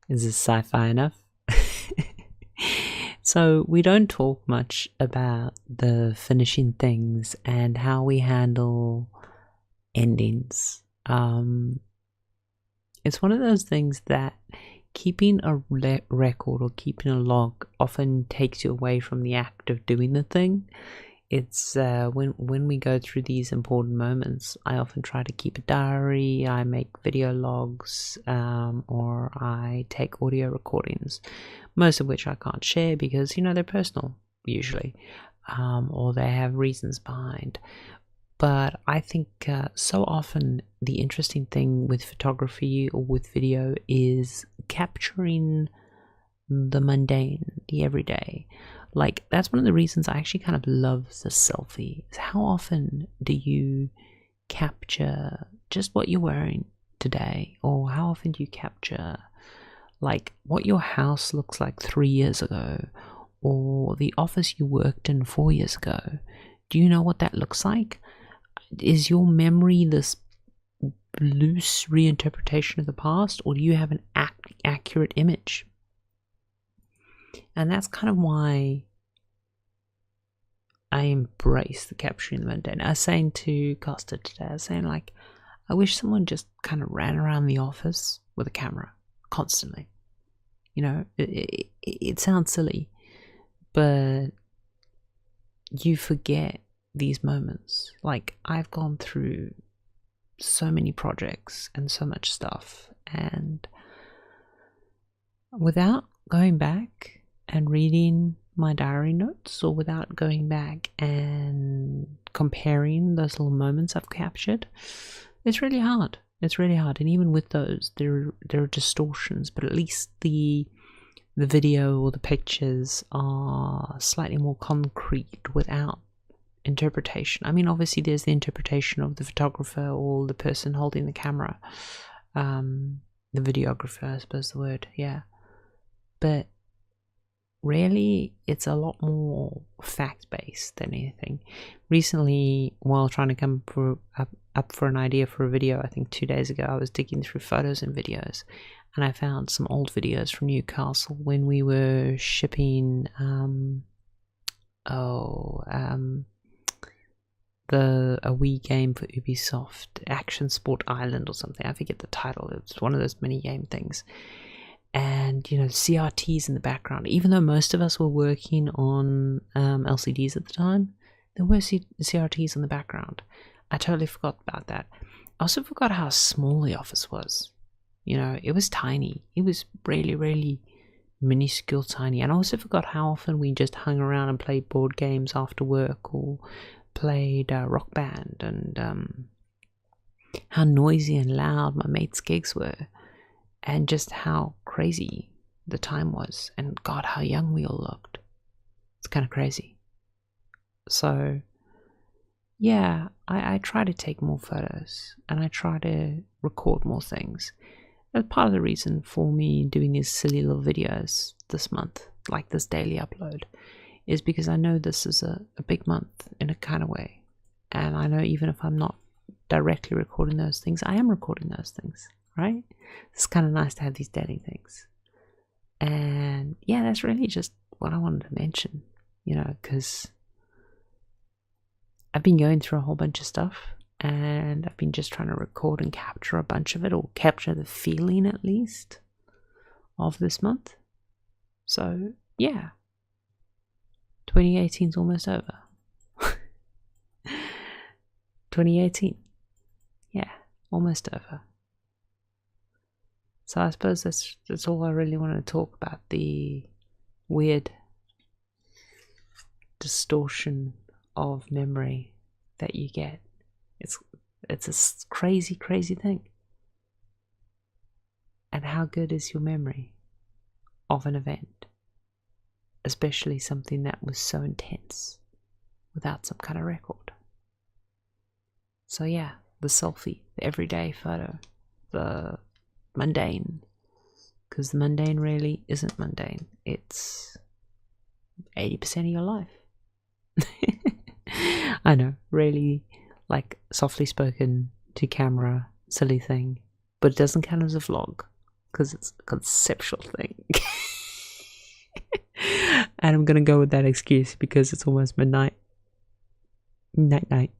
Is this sci-fi enough? So we don't talk much about the finishing things and how we handle endings. It's one of those things that keeping a record or keeping a log often takes you away from the act of doing the thing. It's when we go through these important moments, I often try to keep a diary, I make video logs, or I take audio recordings, most of which I can't share because, they're personal, usually, or they have reasons behind. But I think so often the interesting thing with photography or with video is capturing the mundane, the everyday. Like, that's one of the reasons I actually kind of love the selfie. Is how often do you capture just what you're wearing today? Or how often do you capture, like, what your house looks like 3 years ago? Or the office you worked in 4 years ago? Do you know what that looks like? Is your memory this loose reinterpretation of the past? Or do you have an accurate image? And that's kind of why I embrace the capturing the mundane. I was saying to Costa today, I wish someone just kind of ran around the office with a camera constantly. It sounds silly, but you forget these moments. Like, I've gone through so many projects and so much stuff, and without going back and reading my diary notes, or without going back and comparing those little moments I've captured, it's really hard. And even with those, there are distortions, but at least the video or the pictures are slightly more concrete without interpretation. I mean, obviously there's the interpretation of the photographer or the person holding the camera, the videographer, I suppose the word, yeah. But really, it's a lot more fact-based than anything. Recently, while trying to come up for an idea for a video, I think 2 days ago, I was digging through photos and videos, and I found some old videos from Newcastle when we were shipping a Wii game for Ubisoft, Action Sport Island or something. I forget the title. It's one of those mini game things. And CRTs in the background. Even though most of us were working on LCDs at the time, there were CRTs in the background. I totally forgot about that. I also forgot how small the office was. It was tiny. It was really, really minuscule tiny. And I also forgot how often we just hung around and played board games after work, or played Rock Band, and how noisy and loud my mates' gigs were. And just how crazy the time was. And God, how young we all looked. It's kind of crazy. So, yeah, I try to take more photos. And I try to record more things. That's part of the reason for me doing these silly little videos this month, like this daily upload, is because I know this is a big month in a kind of way. And I know even if I'm not directly recording those things, I am recording those things. Right? It's kind of nice to have these daily things. And yeah, that's really just what I wanted to mention, because I've been going through a whole bunch of stuff, and I've been just trying to record and capture a bunch of it, or capture the feeling at least of this month. So yeah, 2018 is almost over. 2018, yeah, almost over. So I suppose that's all I really want to talk about, the weird distortion of memory that you get. It's a crazy, crazy thing. And how good is your memory of an event? Especially something that was so intense without some kind of record. So yeah, the selfie, the everyday photo, the mundane, because the mundane really isn't mundane. It's 80% of your life. I know, really, like, softly spoken to camera, silly thing, but it doesn't count as a vlog. because it's a conceptual thing. And I'm gonna go with that excuse because it's almost midnight. Night night.